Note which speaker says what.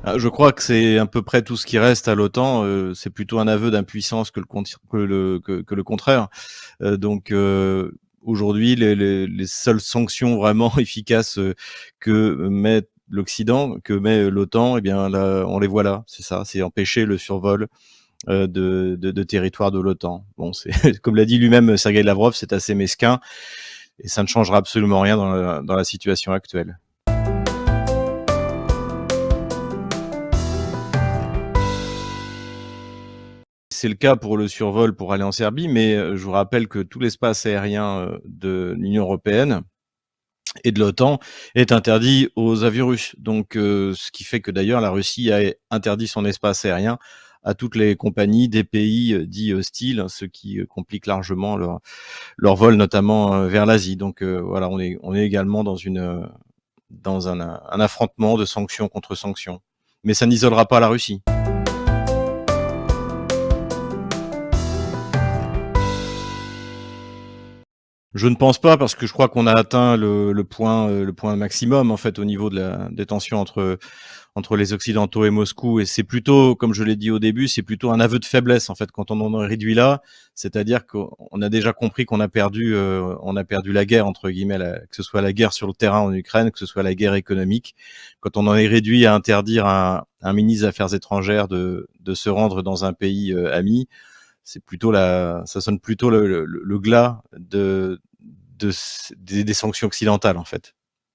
Speaker 1: Je crois que c'est à peu près tout ce qui reste à l'OTAN, c'est plutôt un aveu d'impuissance que le contraire. Aujourd'hui, les seules sanctions vraiment efficaces, que met l'Occident, que met l'OTAN, eh bien là, on les voit là, c'est ça, c'est empêcher le survol, de territoire de l'OTAN. Bon, c'est comme l'a dit lui-même Sergueï Lavrov, c'est assez mesquin et ça ne changera absolument rien dans la situation actuelle. C'est le cas pour le survol pour aller en Serbie, mais je vous rappelle que tout l'espace aérien, de l'Union européenne et de l'OTAN est interdit aux avions russes. Donc ce qui fait que d'ailleurs la Russie a interdit son espace aérien à toutes les compagnies des pays, dits hostiles, hein, ce qui, complique largement leur vol, notamment, vers l'Asie. Donc voilà, on est également dans un affrontement de sanctions contre sanctions. Mais ça n'isolera pas la Russie. Je ne pense pas parce que je crois qu'on a atteint le point maximum en fait au niveau des tensions entre les Occidentaux et Moscou, et c'est plutôt, comme je l'ai dit au début, c'est plutôt un aveu de faiblesse en fait quand on en est réduit là, c'est-à-dire qu'on a déjà compris on a perdu la guerre entre guillemets, que ce soit la guerre sur le terrain en Ukraine, que ce soit la guerre économique. Quand on en est réduit à interdire à un ministre des Affaires étrangères de se rendre dans un pays ami, ça sonne plutôt le glas des sanctions occidentales en fait.